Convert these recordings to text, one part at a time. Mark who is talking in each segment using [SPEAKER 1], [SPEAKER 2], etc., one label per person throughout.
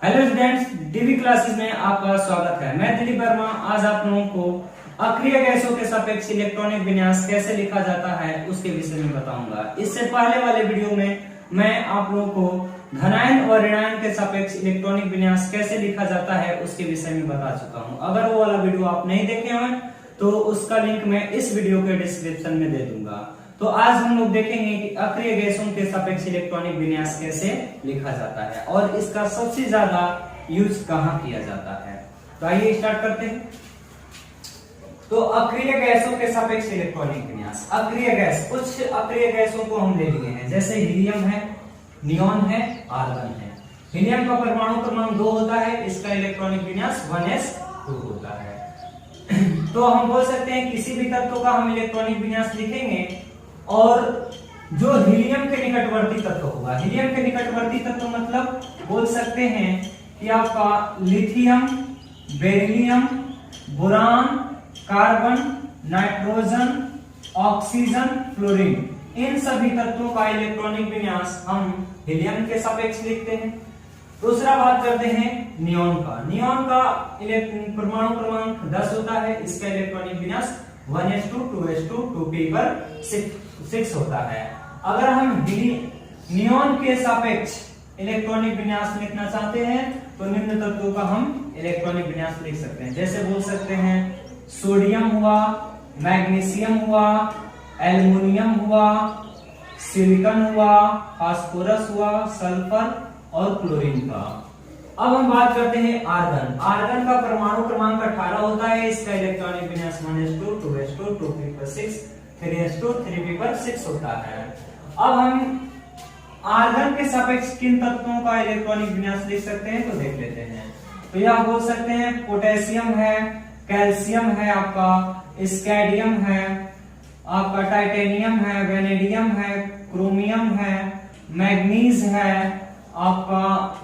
[SPEAKER 1] Hello students, DV classes में आपका स्वागत है। मैं दिलीप वर्मा आज आप लोगों को अक्रिय गैसों के सापेक्ष इलेक्ट्रॉनिक विन्यास कैसे लिखा जाता है उसके विषय में बताऊंगा। इससे पहले वाले वीडियो में मैं आप लोगों को धनायन और ऋणायन के सापेक्ष इलेक्ट्रॉनिक विन्यास कैसे लिखा जाता है उसके विषय में बता चुका हूँ। अगर वो वाला वीडियो आप नहीं देखे हैं तो उसका लिंक मैं इस वीडियो के डिस्क्रिप्शन में दे दूंगा। तो आज हम लोग देखेंगे कि अक्रिय गैसों के सापेक्ष इलेक्ट्रॉनिक विन्यास कैसे लिखा जाता है और इसका सबसे ज्यादा यूज कहाँ किया जाता है। तो आइए स्टार्ट करते हैं। तो अक्रिय गैसों के सापेक्ष इलेक्ट्रॉनिक विन्यास। अक्रिय गैस, कुछ अक्रिय गैसों को हम ले लिए हैं, जैसे हीलियम है, नियॉन है, आर्गन है। हीलियम का परमाणु क्रमांक 2 होता है, इसका इलेक्ट्रॉनिक विन्यास 1s2 होता है। तो हम बोल सकते हैं किसी भी तत्व का हम इलेक्ट्रॉनिक विन्यास लिखेंगे और जो हीलियम के निकटवर्ती तत्व होगा, हीलियम के निकटवर्ती तत्व मतलब बोल सकते हैं कि आपका lithium, beryllium, boron, carbon, nitrogen, oxygen, fluorine, इन सभी तत्वों का इलेक्ट्रॉनिक विन्यास हम हीलियम के सापेक्ष लिखते हैं। दूसरा बात करते हैं नियॉन का। नियॉन का परमाणु क्रमांक 10 होता है, इसका इलेक्ट्रॉनिक विन्यास 1s2, 2s2, 2p पर 6 होता है। अगर हम नियॉन के सापेक्ष इलेक्ट्रॉनिक विन्यास लिखना चाहते हैं तो निम्न तत्वों का हम इलेक्ट्रॉनिक विन्यास लिख सकते हैं। जैसे बोल सकते हैं सोडियम हुआ, मैग्नीशियम हुआ, एल्युमिनियम हुआ, सिलिकॉन हुआ, फास्फोरस हुआ, सल्फर और क्लोरीन का। अब हम बात करते हैं आर्गन। आर्गन का परमाणु क्रमांक 18 होता है, इसका इलेक्ट्रॉनिक विन्यास 1s2, 2s2, 2p पर 6, 3s2, 3p पर 6 होता है। अब हम आर्गन के सापेक्ष किन तत्वों का इलेक्ट्रॉनिक विन्यास लिख सकते हैं तो देख लेते हैं। तो यह बोल सकते हैं पोटेशियम है, कैल्शियम है, आपका स्कैडियम है, आपका टाइटेनियम है, वेनेडियम है, क्रोमियम है, मैग्नीज है, आपका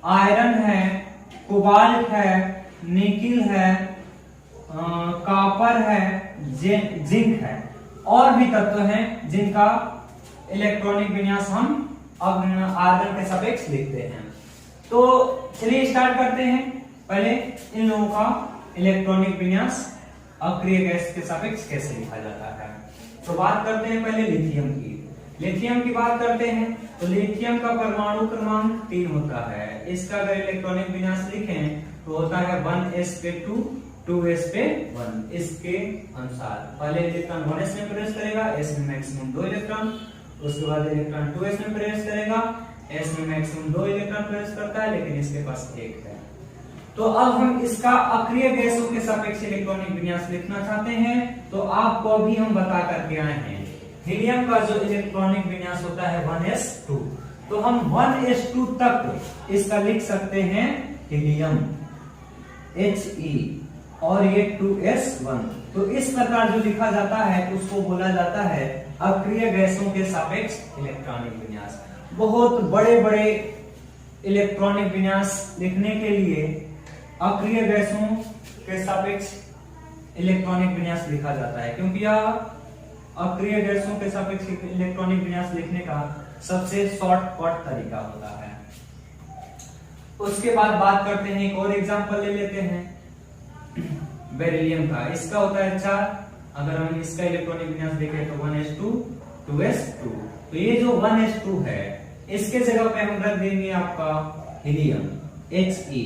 [SPEAKER 1] आयरन है, कोबाल्ट है, निकिल है, कॉपर है, जिंक है और भी तत्व हैं जिनका इलेक्ट्रॉनिक विन्यास हम अब आर्गन के सापेक्ष लिखते हैं। तो चलिए स्टार्ट करते हैं। पहले इन लोगों का इलेक्ट्रॉनिक विन्यास अक्रिय गैस के सापेक्ष कैसे लिखा जाता है। तो बात करते हैं पहले लिथियम की। लिथियम की बात करते हैं तो लिथियम का परमाणु क्रमांक 3 होता है, इसका अगर इलेक्ट्रॉनिक विन्यास लिखें तो होता है 1s पे 2, 2s पे 1। इसके अनुसार पहले इलेक्ट्रॉन 1s में प्रवेश करेगा, s में मैक्सिमम 2 इलेक्ट्रॉन, उसके बाद इलेक्ट्रॉन 2s में प्रवेश करेगा, s में मैक्सिमम 2 इलेक्ट्रॉन प्रवेश करता है, लेकिन इसके पास 1 है। तो अब हम इसका अक्रिय गैसों के सापेक्ष इलेक्ट्रॉनिक विन्यास लिखना चाहते हैं तो आपको अभी हम बता करके आए हैं हीलियम का जो इलेक्ट्रॉनिक विन्यास होता है 1s2, तो हम 1s2 तक इसका लिख सकते हैं हीलियम He और ये 2s1। तो इस प्रकार जो लिखा जाता है उसको बोला जाता है अक्रिय गैसों के सापेक्ष इलेक्ट्रॉनिक विन्यास। बहुत बड़े बड़े इलेक्ट्रॉनिक विन्यास लिखने के लिए अक्रिय गैसों के सापेक्ष इलेक्ट्रॉनिक विन्यास लिखा जाता है, क्योंकि यह अक्रिय गैसों के सापेक्ष इलेक्ट्रॉनिक विन्यास लिखने का सबसे शॉर्टकट तरीका होता है। उसके बाद बात करते हैं, एक और एग्जांपल ले लेते हैं बेरिलियम का। इसका होता है 4, अगर हम इसका इलेक्ट्रॉनिक विन्यास देखें तो 1s2, 2s2। तो ये जो 1s2 है इसके जगह पे हम रख देंगे आपका हीलियम He,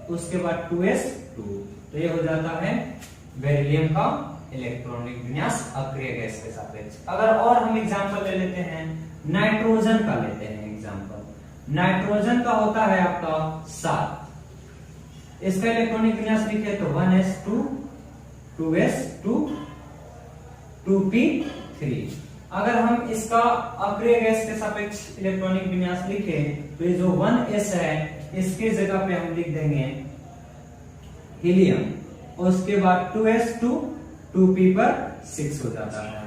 [SPEAKER 1] उसके बाद 2s2। तो ये हो जाता है बेरिलियम का इलेक्ट्रॉनिक विन्यास अक्रिय गैस के सापेक्ष। अगर और हम एग्जांपल ले लेते हैं, नाइट्रोजन का लेते हैं एग्जांपल। नाइट्रोजन का होता है आपका 7, इसका इलेक्ट्रॉनिक विन्यास लिखे तो 1s2, 2s2, 2p3। अगर हम इसका अक्रिय गैस के सापेक्ष इलेक्ट्रॉनिक विन्यास लिखें तो ये जो 1s है इसके जगह पे हम लिख देंगे हीलियम, उसके बाद 2s2, 2p पर 6 हो जाता है।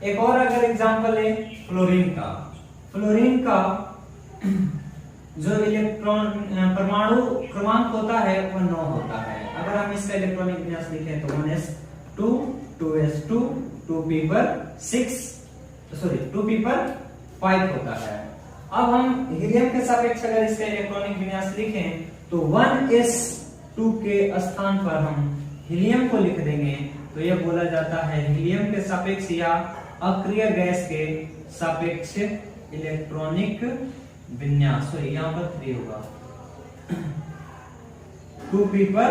[SPEAKER 1] एक और अगर एग्जांपल है फ्लोरीन का। फ्लोरीन का जो इलेक्ट्रॉन परमाणु क्रमांक होता है वो 9 होता है। अगर हम इसका इलेक्ट्रॉनिक विन्यास लिखें तो 1s2, 2s2, 2p पर 6, 2p पर 5 होता है। अब हम हीलियम के सापेक्ष अगर इसका इलेक्ट्रॉनिक विन्यास लिखें तो 1s2 के स्थान पर हम हीलियम को लिख देंगे, तो यह बोला जाता है हीलियम के सापेक्ष या अक्रिय गैस के सापेक्ष इलेक्ट्रॉनिक विन्यास। सॉरी यहाँ पर 3 होगा, 2p पर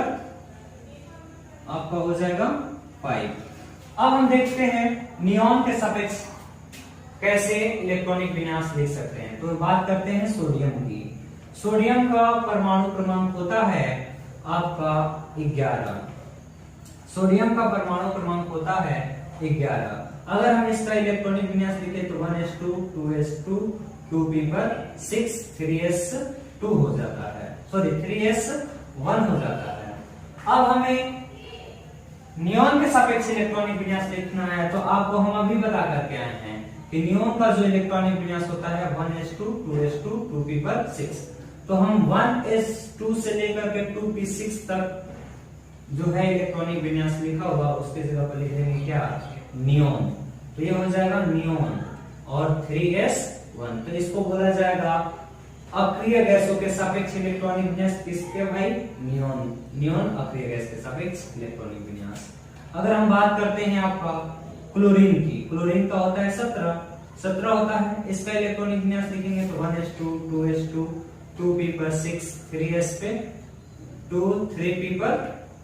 [SPEAKER 1] आपका हो जाएगा 5। अब हम देखते हैं नियॉन के सापेक्ष कैसे इलेक्ट्रॉनिक विन्यास लिख सकते हैं। तो बात करते हैं सोडियम की। सोडियम का परमाणु क्रमांक होता है आपका 11। सोडियम का परमाणु क्रमांक होता है 11। अगर हम इसका इलेक्ट्रॉनिक विन्यास लिखें तो 1s2 2s2 2p पर 6 3s2 हो जाता है, सॉरी 3s1 हो जाता है। अब हमें नियॉन के सापेक्ष इलेक्ट्रॉनिक विन्यास लिखना है, तो आपको हम अभी बता करके आए हैं कि नियॉन का जो इलेक्ट्रॉनिक विन्यास होता है 1s2 2s2 2p पर 6। तो हम 1s2 से लेकर के 2p6 तक जो है इलेक्ट्रॉनिक विन्यास लिखा हुआ उसके जगह पर लिख देंगे क्या, नियॉन। तो ये हो जाएगा नियॉन और 3s1। तो इसको बोला जाएगा अक्रिय गैसों के सापेक्ष इलेक्ट्रॉनिक विन्यास। किसके भाई, नियॉन। नियॉन अक्रिय गैस के सापेक्ष इलेक्ट्रॉनिक विन्यास। अगर हम बात करते हैं आपका क्लोरीन की, क्लोरीन का होता है 17 होता है। इसका इलेक्ट्रॉनिक विन्यास लिखेंगे तो 1s2 2s2 2p पर 6 3s पे 2 3p पर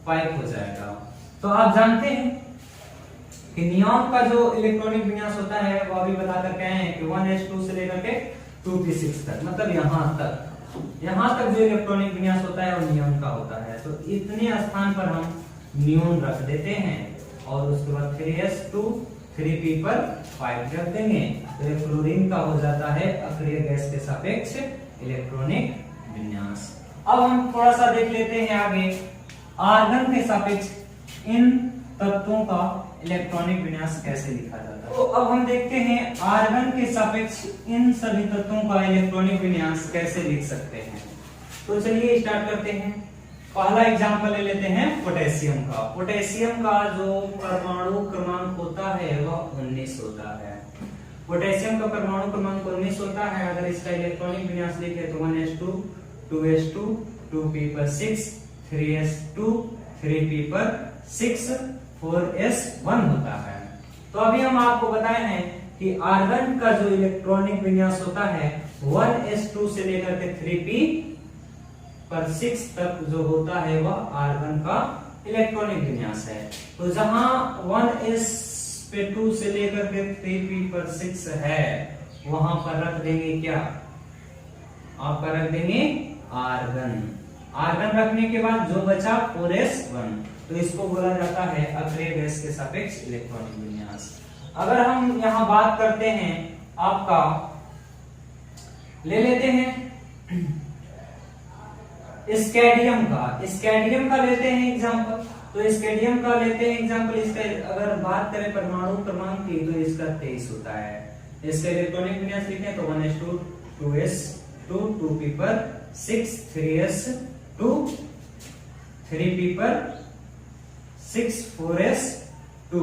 [SPEAKER 1] 5 हो जाएगा। तो आप जानते हैं कि नियॉन का जो इलेक्ट्रॉनिक विन्यास होता है वो अभी बता करके आए हैं कि 1s2 से लेकर के 2p6 तक, मतलब यहां तक जो इलेक्ट्रॉनिक विन्यास होता है वो नियॉन का होता है। तो इतने स्थान पर हम नियॉन रख देते हैं और उसके बाद 3s2 3p पर 5 रख देंगे। तो ये क्लोरीन का हो जाता है अक्रिय गैस के सापेक्ष इलेक्ट्रॉनिक विन्यास। अब हम थोड़ा सा देख लेते हैं आगे आर्गन के सापेक्ष इन तत्वों का इलेक्ट्रॉनिक विन्यास कैसे लिखा जाता है। तो अब हम देखते हैं आर्गन के सापेक्ष इन सभी तत्वों का इलेक्ट्रॉनिक विन्यास कैसे लिख सकते हैं। तो चलिए स्टार्ट करते हैं। पहला एग्जांपल ले लेते हैं पोटेशियम का। पोटेशियम का जो परमाणु क्रमांक होता है वह 19 होता है। पोटेशियम का परमाणु क्रमांक 19 होता है। अगर इसका इलेक्ट्रॉनिक विन्यास लिखे तो 1s2 2s2 2p पर 6 3s2 3p पर 6 4s1 होता है। तो अभी हम आपको बताए हैं कि आर्गन का जो इलेक्ट्रॉनिक विन्यास होता है 1s2 से लेकर के 3p पर 6 तक जो होता है वह आर्गन का इलेक्ट्रॉनिक विन्यास है। तो जहां 1s पे 2 से लेकर के 3p पर 6 है वहां पर रख देंगे क्या, आपका रख देंगे आर्गन। आर्गन रखने के बाद जो बचा 4s1, तो इसको बोला जाता है अक्रिय गैस के सापेक्ष इलेक्ट्रॉनिक विन्यास। अगर हम यहां बात करते हैं आपका ले लेते हैं स्कैंडियम का लेते हैं एग्जांपल। तो स्कैंडियम का लेते हैं एग्जांपल। इसका अगर बात करें परमाणु क्रमांक की तो इसका 23 होता है। इसका इलेक्ट्रॉनिक विन्यास लिखें तो 1s2 2s2 2p पर 6 3s2 3p पर 6 4s2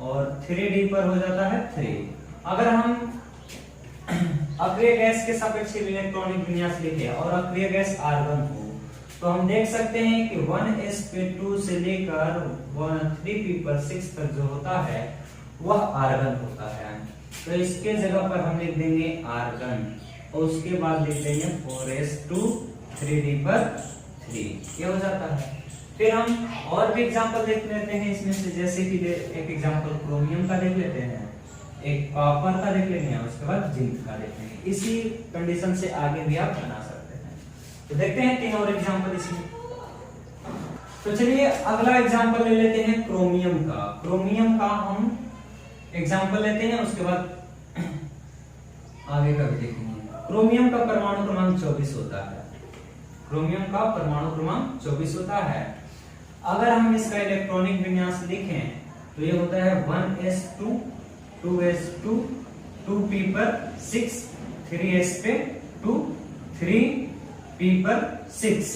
[SPEAKER 1] और 3d पर हो जाता है 3। अगर हम अक्रिय गैस के सापेक्ष इलेक्ट्रॉनिक विन्यास लिखे और अक्रिय गैस आर्गन हो तो हम देख सकते हैं कि 1s पे 2 से लेकर 3p पर 6 तक जो होता है वह आर्गन होता है। तो इसके जगह पर हम लिख देंगे आर्गन और उसके बाद लिख देंगे 4s2 3d पर 3, ये हो जाता है। फिर हम और भी एग्जांपल देख लेते हैं इसमें से, जैसे कि एक एग्जांपल क्रोमियम का देख लेते हैं, एक कॉपर का देख लेंगे, उसके बाद जिंक का देख लेंगे। इसी कंडीशन से आगे भी आप बना सकते हैं। तो देखते हैं 3 और एग्जांपल इसमें। तो चलिए अगला एग्जांपल ले लेते हैं क्रोमियम का। क्रोमियम का हम एग्जांपल लेते हैं, उसके बाद आगे का भी देखेंगे। क्रोमियम का परमाणु क्रमांक 24 होता है। क्रोमियम का परमाणु क्रमांक 24 होता है। अगर हम इसका इलेक्ट्रॉनिक विन्यास लिखें तो ये होता है 1s2 2s2 2p पर 6 3s पे 2 3p पर 6।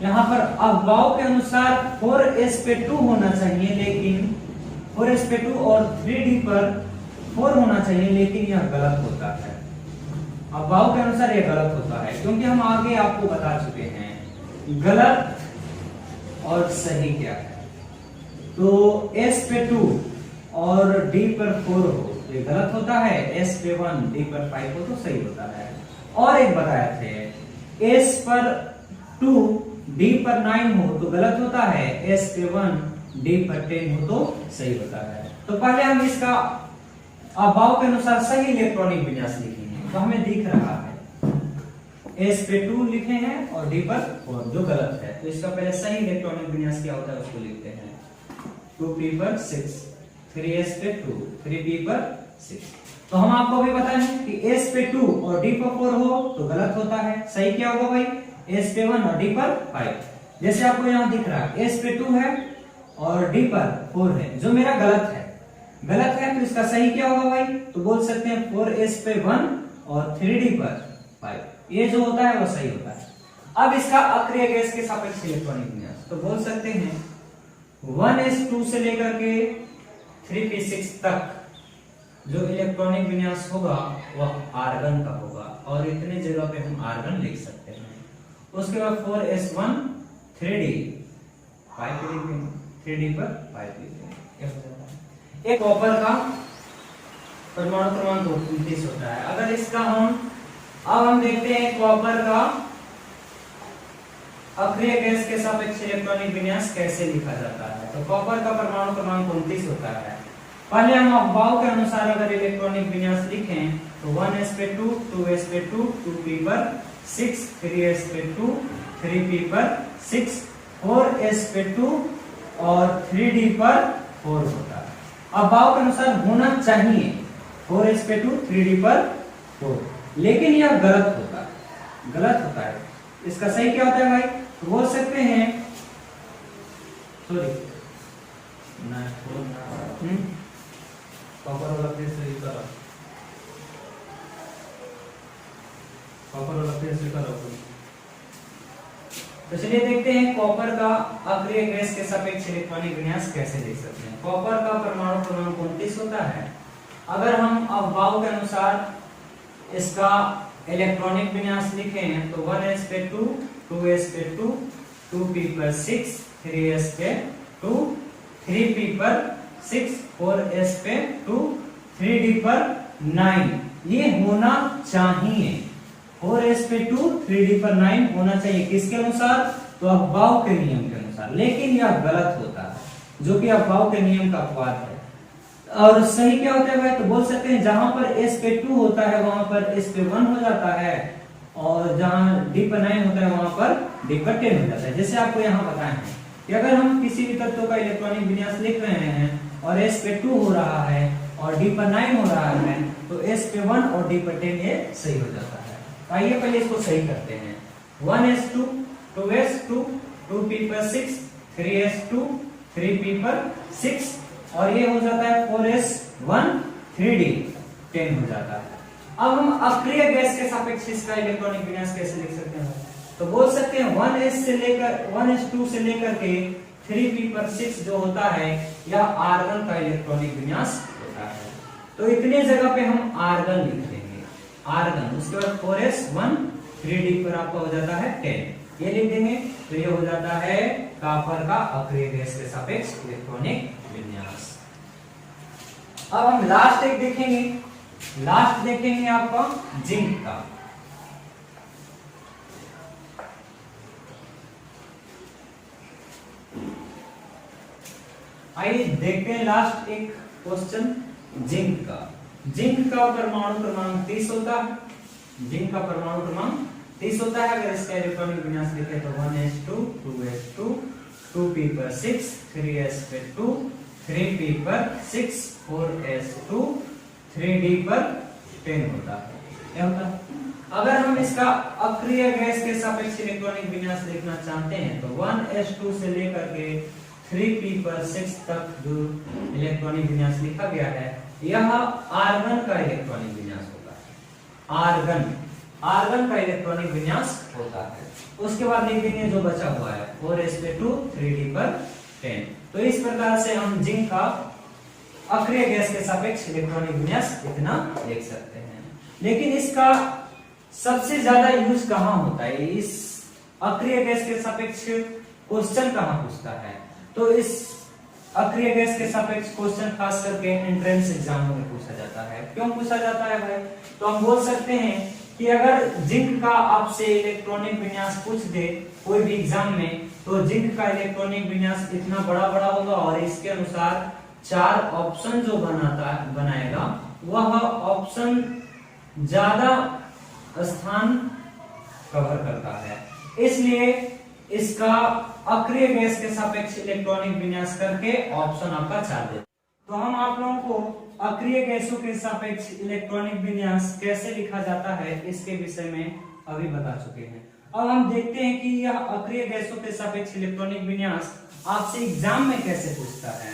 [SPEAKER 1] यहां पर अफवाहों के अनुसार 4s पे 2 होना चाहिए, लेकिन 4s पे 2 और 3d पर 4 होना चाहिए, लेकिन यह गलत होता है। अफवाहों के अनुसार ये गलत होता है, क्योंकि हम आगे आपको बता चुके हैं गलत और सही क्या है। तो S पे 2 और D पर 4 हो तो ये गलत होता है, S पे 1 D पर 5 हो तो सही होता है। और एक बताए थे S पर 2 D पर 9 हो तो गलत होता है, S पे 1 D पर 10 हो तो सही होता है। तो पहले हम इसका अफवाहों के अनुसार सही इलेक्ट्रॉनिक विन्यास लिखेंगे, तो हमें दिख रहा है S पे 2 लिखे हैं और D पर 4 जो गलत है। तो इसका पहले सही इलेक्ट्रॉनिक विन्यास क्या होता है उसको लिखते हैं। 2p पर 6, 3s पे 2, 3p पर 6। तो हम आपको भी बताए हैं कि s पे 2 और d पर 4 हो तो गलत होता है। सही क्या होगा भाई, s पे 1 और d पर 5। जैसे आपको यहाँ दिख रहा है s पे 2 है और d पर 4 है, जो मेरा गलत है। गलत है तो इसका सही क्या होगा भाई, तो बोल सकते हैं 4s पे 1 और 3d पर 5। ये जो होता है वो सही होता है। अब इसका अक्रिय गैस के सापेक्ष इलेक्ट्रॉनिक विन्यास, तो बोल सकते हैं 1s2 से लेकर के 3p6 तक जो इलेक्ट्रॉनिक विन्यास होगा वह आर्गन का होगा, और इतने जगह पे हम आर्गन लिख सकते हैं। उसके बाद 4s1 3d 5 लिखेंगे, 3d पर 5 लिखेंगे। एक कॉपर का परमाणु क्रमांक 29 होता है। अगर इसका हम देखते हैं कॉपर का अक्रिय गैस के सापेक्ष इलेक्ट्रॉनिक विन्यास कैसे लिखा जाता है। तो कॉपर का परमाणु क्रमांक 29 होता है। पहले हम अफवाहों के अनुसार अगर इलेक्ट्रॉनिक विन्यास लिखें तो 1s पे 2, 2s पे 2, 2p पर 6, 3s पे 2, 3p पर 6, 4s पे 2 और 3d पर 4 होता है। अफवाहों के अनुसार होना चाहिए 4s पे 2, 3d पर 4, लेकिन यह गलत होता है, गलत होता है। इसका सही क्या होता है भाई, तो बोल सकते हैं सॉरी कॉपर वाला पेज से करो, कॉपर वाला पेज से करो। तो चलिए देखते हैं कॉपर का अक्रिय गैस के सापेक्ष इलेक्ट्रॉनिक विन्यास कैसे लिख सकते हैं। कॉपर का परमाणु क्रमांक 29 होता है। अगर हम अफवाहों के अनुसार इसका इलेक्ट्रॉनिक विन्यास लिखें तो 1s पे 2, 2s पे 2, 2p पर 6, 3s पे 2, 3p पर 6, 4s पे 2, 3d पर 9। ये होना चाहिए 4s पे 2, 3d पर 9 होना चाहिए। किसके अनुसार, तो अफवाहों के नियम के अनुसार। लेकिन यह गलत होता है, जो कि अफवाहों के नियम का अपवाद है। और सही क्या होता है भाई, तो बोल सकते हैं जहां पर s पे 2 होता है वहां पर s पे 1 हो जाता है, और जहां d पर 9 होता है वहां पर d पर 10 हो जाता है। जैसे आपको यहाँ बताए हैं कि अगर हम किसी भी तत्व का इलेक्ट्रॉनिक विन्यास लिख रहे हैं और s पे 2 हो रहा है और d पर 9 हो रहा है तो s पे 1 और d पर 10 ये सही हो जाता है। आइए पहले इसको सही करते हैं। 1s2, 2s2, 2p पर 6, 3s2, 3p पर 6 और ये हो जाता है 4s1, 3d 10 हो जाता है। अब हम अक्रिय गैस के सापेक्ष इसका इलेक्ट्रॉनिक विन्यास कैसे लिख सकते हैं, तो बोल सकते हैं 1s2 से लेकर के 3p पर 6 जो होता है यह आर्गन का इलेक्ट्रॉनिक विन्यास होता है। तो इतने जगह पे हम आर्गन लिख देंगे, आर्गन। उसके बाद 4s1, 3d पर आपका हो जाता है 10, ये लिख देंगे। तो ये हो जाता है कॉपर का अक्रिय गैस के सापेक्ष इलेक्ट्रॉनिक विन्यास। अब हम लास्ट एक देखेंगे, लास्ट देखेंगे आपका जिंक का। आइए देखते हैं लास्ट एक क्वेश्चन जिंक का। जिंक का परमाणु क्रमांक 30 होता है। जिंक का परमाणु क्रमांक 30 होता है। अगर इसका इलेक्ट्रॉनिक विन्यास लिखे तो 1s2, 2s2, 2p पर 6, 3s पे 2, 3p पर 6, 4s2, 3d पर 10 होता है। क्या होता है? अगर हम इसका अक्रिय गैस के सापेक्ष इलेक्ट्रॉनिक विन्यास लिखना चाहते हैं तो 1s2 से लेकर के 3p पर 6 तक जो इलेक्ट्रॉनिक विन्यास लिखा गया है यह आर्गन का इलेक्ट्रॉनिक विन्यास होता है। आर्गन, आर्गन का इलेक्ट्रॉनिक विन्यास होता है। उसके बाद लिख देंगे जो बचा हुआ है 4s पे 2, 3d पर 10। तो इस प्रकार से हम जिंक का अक्रिय गैस के सापेक्ष इलेक्ट्रॉनिक विन्यास इतना लिख सकते हैं। लेकिन इसका सबसे ज्यादा यूज कहाँ होता है, इस अक्रिय गैस के सापेक्ष क्वेश्चन कहाँ पूछता है? तो इस अक्रिय गैस के सापेक्ष क्वेश्चन खास करके एंट्रेंस एग्जाम में पूछा जाता है। क्यों पूछा जाता है भाई? तो हम बोल सकते हैं कि अगर जिंक का आपसे इलेक्ट्रॉनिक विन्यास पूछ दे कोई भी एग्जाम में, तो जिंक का इलेक्ट्रॉनिक विन्यास इतना बड़ा बड़ा होगा और इसके अनुसार 4 ऑप्शन जो बनाएगा वह ऑप्शन ज्यादा स्थान कवर करता है, इसलिए इसका अक्रिय गैस के सापेक्ष इलेक्ट्रॉनिक विन्यास करके ऑप्शन आपका 4 दे। तो हम आप लोगों को अक्रिय गैसों के सापेक्ष इलेक्ट्रॉनिक विन्यास कैसे लिखा जाता है इसके विषय में अभी बता चुके हैं। अब हम देखते हैं कि यह अक्रिय गैसों के सापेक्ष इलेक्ट्रॉनिक विन्यास आपसे एग्जाम में कैसे पूछता है।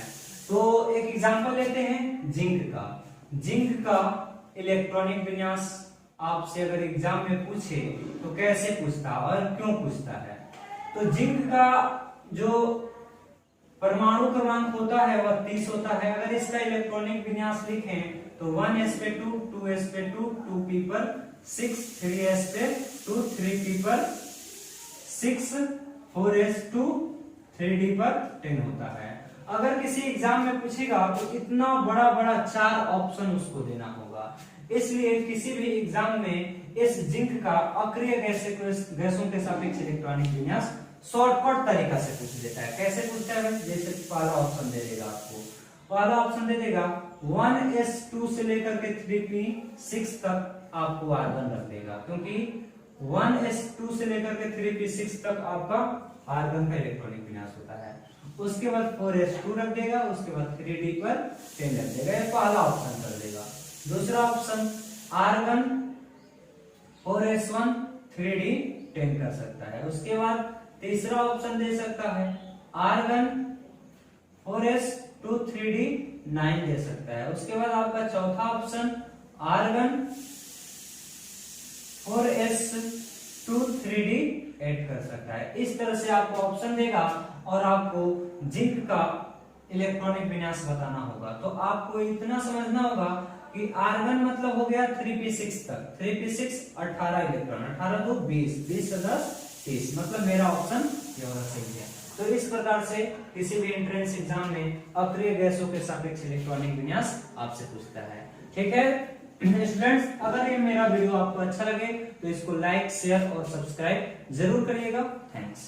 [SPEAKER 1] तो एक एग्जांपल लेते हैं जिंक का। जिंक का इलेक्ट्रॉनिक विन्यास आपसे अगर एग्जाम में पूछे तो कैसे पूछता और क्यों पूछता है? तो जिंक का जो परमाणु क्रमांक होता है वह 30 होता है। अगर इसका इलेक्ट्रॉनिक विन्यास लिखें तो 1s2 2s2 2p पर 6 3s2 3p पर 6 4s2 3d पर 10 होता है। अगर किसी एग्जाम में पूछेगा तो इतना बड़ा बड़ा 4 ऑप्शन उसको देना होगा, इसलिए किसी भी एग्जाम में इस जिंक का अक्रिय गैसों के सापेक्ष इलेक्ट्रॉनिक विन्यास शॉर्टकट तरीका से पूछ देता है। कैसे पूछता है? जैसे पहला ऑप्शन दे देगा आपको, पहला ऑप्शन दे देगा 1s2 से लेकर के 3p6 तक आपको आर्गन रख देगा, क्योंकि 1s2 से लेकर के 3p6 तक आपका आर्गन का इलेक्ट्रॉनिक विन्यास होता है। उसके बाद 4s2 रख देगा, उसके बाद 3d पर 10 रख देगा, ये पहला ऑप्शन कर देगा। दूसरा ऑप्शन आर्गन 4s1 3d 10 कर सकता है। उसके बाद तीसरा ऑप्शन दे सकता है आर्गन 4s2 3d 9 दे सकता है। उसके बाद आपका चौथा ऑप्शन आर्गन 4s2 3d 8 कर सकता है। इस तरह से आपको ऑप्शन देगा और आपको जिंक का इलेक्ट्रॉनिक विन्यास बताना होगा। तो आपको इतना समझना होगा कि आर्गन मतलब हो गया 3p6 तक, 3p6 18 इलेक्ट्रॉन, 18 तो 20, 20 से 10 30, मतलब मेरा ऑप्शन ये वाला सही है। तो इस प्रकार से किसी भी एंट्रेंस एग्जाम में अक्रिय गैसों के सापेक्ष इलेक्ट्रॉनिक विन्यास आपसे पूछता है। ठीक है स्टूडेंट्स, अगर ये मेरा वीडियो आपको अच्छा लगे तो इसको लाइक शेयर और सब्सक्राइब जरूर करिएगा। थैंक्स।